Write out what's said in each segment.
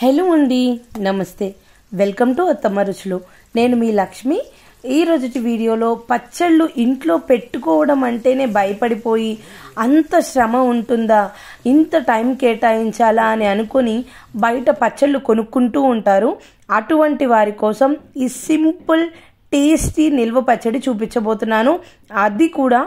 Hello అండి, నమస్తే. Welcome to అత్తమ్మ రుచులు. నేను మీ లక్ష్మి. ఈ రోజుటి వీడియోలో పచ్చళ్ళు ఇంట్లో పెట్టుకోవడం అంటేనే భయపడిపోయి అంత శ్రమ ఉంటుందా, ఇంత టైం కేటాయించాలా అని అనుకొని బయట పచ్చళ్ళు కొనుక్కుంటూ ఉంటారు. అటువంటి వారి కోసం ఈ సింపుల్ టేస్టీ నిల్వ పచ్చడి చూపించబోతున్నాను. అది కూడా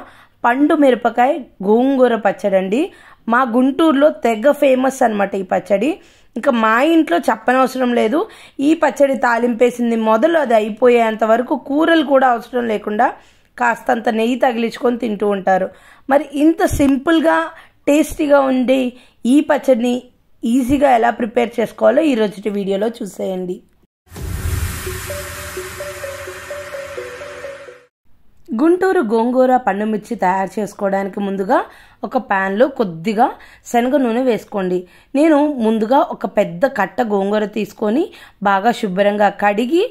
పండు మిరపకాయ గోంగూర పచ్చడి అండి. మా గుంటూరులో తెగ ఫేమస్ అన్నమాట ఈ పచ్చడి. ఇంకా మా ఇంట్లో చెప్పనవసరం లేదు. ఈ పచ్చడి తాలింపేసింది మొదలు అది అయిపోయేంత వరకు కూరలు కూడా అవసరం లేకుండా కాస్తంత నెయ్యి తగిలించుకొని తింటూ ఉంటారు. మరి ఇంత సింపుల్గా టేస్టీగా ఉండే ఈ పచ్చడిని ఈజీగా ఎలా ప్రిపేర్ చేసుకోవాలో ఈరోజు వీడియోలో చూసేయండి. గుంటూరు గోంగూర పండు మిర్చి తయారు చేసుకోవడానికి ముందుగా ఒక ప్యాన్లో కొద్దిగా శనగ నూనె వేసుకోండి. నేను ముందుగా ఒక పెద్ద కట్ట గోంగూర తీసుకొని బాగా శుభ్రంగా కడిగి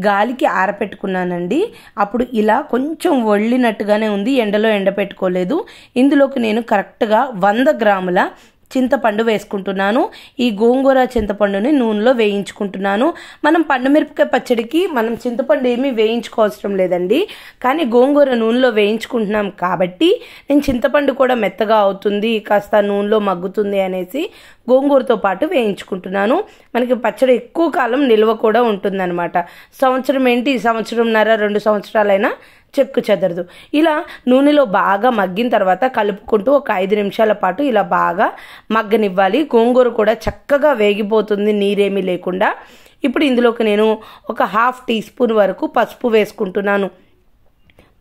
గాలికి ఆరపెట్టుకున్నానండి. అప్పుడు ఇలా కొంచెం వళ్ళినట్టుగానే ఉంది, ఎండలో ఎండపెట్టుకోలేదు. ఇందులోకి నేను కరెక్ట్గా 100 గ్రాముల చింతపండు వేసుకుంటున్నాను. ఈ గోంగూర చింతపండుని నూనెలో వేయించుకుంటున్నాను. మనం పండుమిరపకాయ పచ్చడికి మనం చింతపండు ఏమీ వేయించుకోవసరం లేదండి, కానీ గోంగూర నూనెలో వేయించుకుంటున్నాం కాబట్టి నేను చింతపండు కూడా మెత్తగా అవుతుంది, కాస్త నూనెలో మగ్గుతుంది అనేసి గోంగూరతో పాటు వేయించుకుంటున్నాను. మనకి పచ్చడి ఎక్కువ కాలం నిల్వ కూడా ఉంటుందన్నమాట. సంవత్సరం ఏంటి, సంవత్సరంన్నర 2 సంవత్సరాలైనా చెక్కు చెదరదు. ఇలా నూనెలో బాగా మగ్గిన తర్వాత కలుపుకుంటూ ఒక 5 నిమిషాల పాటు ఇలా బాగా మగ్గనివ్వాలి. గోంగూర కూడా చక్కగా వేగిపోతుంది నీరేమీ లేకుండా. ఇప్పుడు ఇందులోకి నేను ఒక 1/2 టీ స్పూన్ వరకు పసుపు వేసుకుంటున్నాను.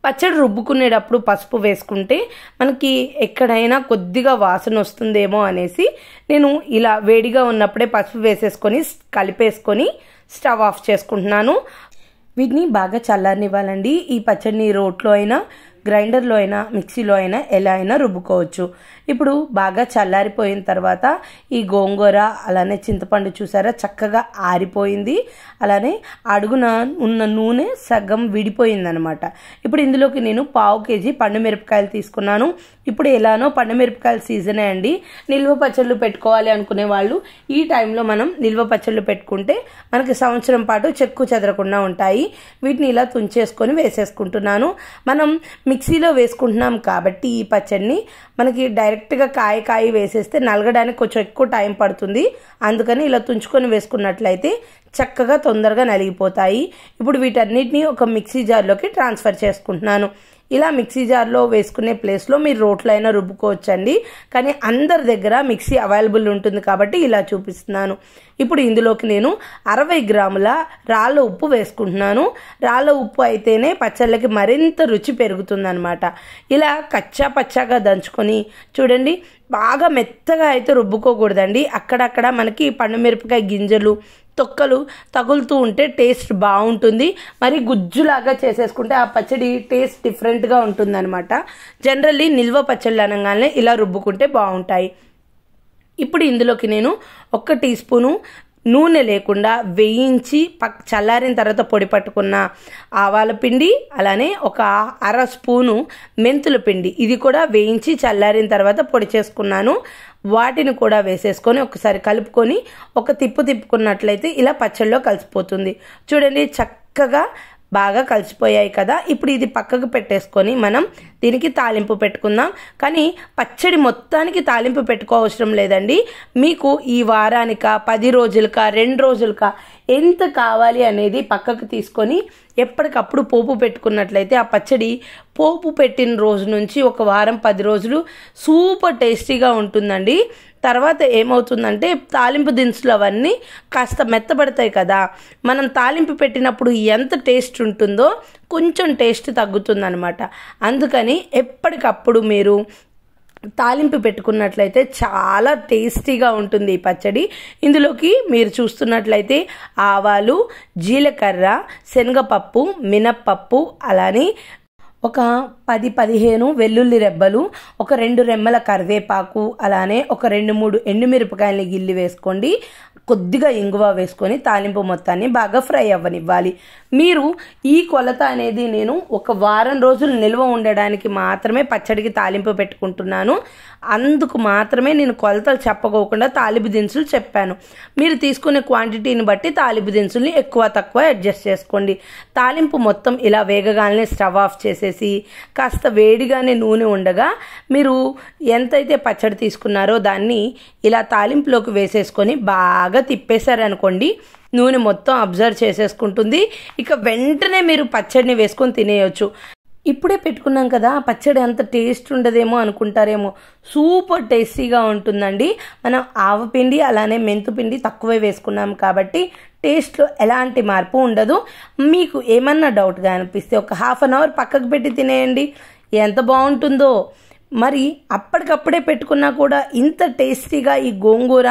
పచ్చడి రుబ్బుకునేటప్పుడు పసుపు వేసుకుంటే మనకి ఎక్కడైనా కొద్దిగా వాసన వస్తుందేమో అనేసి నేను ఇలా వేడిగా ఉన్నప్పుడే పసుపు వేసేసుకొని కలిపేసుకొని స్టవ్ ఆఫ్ చేసుకుంటున్నాను. వీటిని బాగా చల్లారనివ్వాలండి. ఈ పచ్చడిని రోట్లో అయినా, గ్రైండర్లో అయినా, మిక్సీలో అయినా ఎలా అయినా రుబ్బుకోవచ్చు. ఇప్పుడు బాగా చల్లారిపోయిన తర్వాత ఈ గోంగూర అలానే చింతపండు చూసారా చక్కగా ఆరిపోయింది. అలానే అడుగున ఉన్న నూనె సగం విడిపోయిందనమాట. ఇప్పుడు ఇందులోకి నేను 1/2 కేజీ పండు మిరపకాయలు తీసుకున్నాను. ఇప్పుడు ఎలానో పండు మిరపకాయల సీజనే అండి. నిల్వ పచ్చళ్ళు పెట్టుకోవాలి అనుకునే వాళ్ళు ఈ టైంలో మనం నిల్వ పచ్చళ్ళు పెట్టుకుంటే మనకి సంవత్సరం పాటు చెక్కు చెదరకుండా ఉంటాయి. వీటిని ఇలా తుంచేసుకొని వేసేసుకుంటున్నాను. మనం మిక్సీలో వేసుకుంటున్నాం కాబట్టి ఈ పచ్చడిని మనకి డైరెక్ట్గా కాయ వేసేస్తే నలగడానికి కొంచెం ఎక్కువ టైం పడుతుంది. అందుకని ఇలా తుంచుకొని వేసుకున్నట్లయితే చక్కగా తొందరగా నలిగిపోతాయి. ఇప్పుడు వీటన్నిటిని ఒక మిక్సీ జార్లోకి ట్రాన్స్ఫర్ చేసుకుంటున్నాను. ఇలా మిక్సీ జార్లో వేసుకునే ప్లేస్లో మీరు రోట్లో అయినా రుబ్బుకోవచ్చండి, కానీ అందరి దగ్గర మిక్సీ అవైలబుల్ ఉంటుంది కాబట్టి ఇలా చూపిస్తున్నాను. ఇప్పుడు ఇందులోకి నేను 60 గ్రాముల రాళ్ళ ఉప్పు వేసుకుంటున్నాను. రాళ్ళ ఉప్పు అయితేనే పచ్చళ్ళకి మరింత రుచి పెరుగుతుందన్నమాట. ఇలా కచ్చా పచ్చాగా దంచుకొని చూడండి, బాగా మెత్తగా అయితే రుబ్బుకోకూడదండి. అక్కడక్కడ మనకి పండుమిరపకాయ గింజలు తొక్కలు తగులుతూ ఉంటే టేస్ట్ బాగుంటుంది. మరి గుజ్జులాగా చేసేసుకుంటే ఆ పచ్చడి టేస్ట్ డిఫరెంట్గా ఉంటుందన్నమాట. జనరల్లీ నిల్వ పచ్చళ్ళు అనగానే ఇలా రుబ్బుకుంటే బాగుంటాయి. ఇప్పుడు ఇందులోకి నేను 1 టీ స్పూను నూనె లేకుండా వేయించి చల్లారిన తర్వాత పొడి పట్టుకున్న ఆవాల పిండి, అలానే ఒక 1/2 స్పూను మెంతుల పిండి, ఇది కూడా వేయించి చల్లారిన తర్వాత పొడి చేసుకున్నాను. వాటిని కూడా వేసేసుకొని ఒకసారి కలుపుకొని ఒక తిప్పుకున్నట్లయితే ఇలా పచ్చళ్ళలో కలిసిపోతుంది. చూడండి చక్కగా బాగా కలిసిపోయాయి కదా. ఇప్పుడు ఇది పక్కకు పెట్టేసుకొని మనం దీనికి తాలింపు పెట్టుకుందాం. కానీ పచ్చడి మొత్తానికి తాలింపు పెట్టుకోవసరం లేదండి. మీకు ఈ వారానిక, 10 రోజులకా, 2 రోజులకా ఎంత కావాలి అనేది పక్కకు తీసుకొని ఎప్పటికప్పుడు పోపు పెట్టుకున్నట్లయితే ఆ పచ్చడి పోపు పెట్టిన రోజు నుంచి ఒక వారం 10 రోజులు సూపర్ టేస్టీగా ఉంటుందండి. తర్వాత ఏమవుతుందంటే తాలింపు దినుసులు అవన్నీ కాస్త మెత్తబడతాయి కదా. మనం తాలింపు పెట్టినప్పుడు ఎంత టేస్ట్ ఉంటుందో కొంచెం టేస్ట్ తగ్గుతుందనమాట. అందుకని ఎప్పటికప్పుడు మీరు తాలింపు పెట్టుకున్నట్లయితే చాలా టేస్టీగా ఉంటుంది ఈ పచ్చడి. ఇందులోకి మీరు చూస్తున్నట్లయితే ఆవాలు, జీలకర్ర, శనగపప్పు, మినప్పప్పు, అలానే ఒక 10-15 వెల్లుల్లి రెబ్బలు, ఒక 2 రెమ్మల కరివేపాకు, అలానే ఒక 2-3 ఎండుమిరపకాయలని గిల్లి వేసుకోండి. కొద్దిగా ఇంగువ వేసుకొని తాలింపు మొత్తాన్ని బాగా ఫ్రై అవ్వనివ్వాలి. మీరు ఈ కొలత అనేది నేను ఒక వారం రోజులు నిల్వ ఉండడానికి మాత్రమే పచ్చడికి తాలింపు పెట్టుకుంటున్నాను. అందుకు మాత్రమే నేను కొలతలు చెప్పకోకుండా తాలింపు దినుసులు చెప్పాను. మీరు తీసుకునే క్వాంటిటీని బట్టి తాలింపు దినుసుల్ని ఎక్కువ తక్కువ అడ్జస్ట్ చేసుకోండి. తాలింపు మొత్తం ఇలా వేగగానే స్టవ్ ఆఫ్ చేసేసి కాస్త వేడిగానే నూనె ఉండగా మీరు ఎంతైతే పచ్చడి తీసుకున్నారో దాన్ని ఇలా తాలింపులోకి వేసేసుకొని బాగా తిప్పేశారనుకోండి, నూనె మొత్తం అబ్జర్వ్ చేసేసుకుంటుంది. ఇక వెంటనే మీరు పచ్చడిని వేసుకొని తినేయొచ్చు. ఇప్పుడే పెట్టుకున్నాం కదా, పచ్చడి అంత టేస్ట్ ఉండదేమో అనుకుంటారేమో, సూపర్ టేస్టీగా ఉంటుందండి. మనం ఆవపిండి అలానే మెంతుపిండి తక్కువే వేసుకున్నాం కాబట్టి టేస్ట్లో ఎలాంటి మార్పు ఉండదు. మీకు ఏమన్నా డౌట్గా అనిపిస్తే ఒక హాఫ్ అన్ అవర్ పక్కకు పెట్టి తినేయండి, ఎంత బాగుంటుందో. మరి అప్పటికప్పుడే పెట్టుకున్నా కూడా ఇంత టేస్టీగా ఈ గోంగూర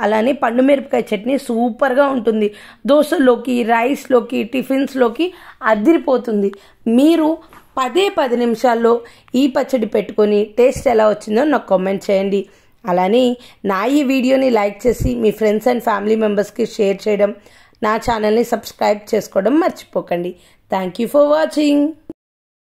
అలానే పండు మిరపకాయ చట్నీ సూపర్గా ఉంటుంది. దోశల్లోకి, రైస్లోకి, టిఫిన్స్లోకి అదిరిపోతుంది. మీరు 10 నిమిషాల్లో ఈ పచ్చడి పెట్టుకొని టేస్ట్ ఎలా వచ్చిందో నాకు కామెంట్ చేయండి. అలానే నా ఈ వీడియోని లైక్ చేసి మీ ఫ్రెండ్స్ అండ్ ఫ్యామిలీ మెంబర్స్కి షేర్ చేయడం, నా ఛానల్ని సబ్స్క్రైబ్ చేసుకోవడం మర్చిపోకండి. Thank you for watching.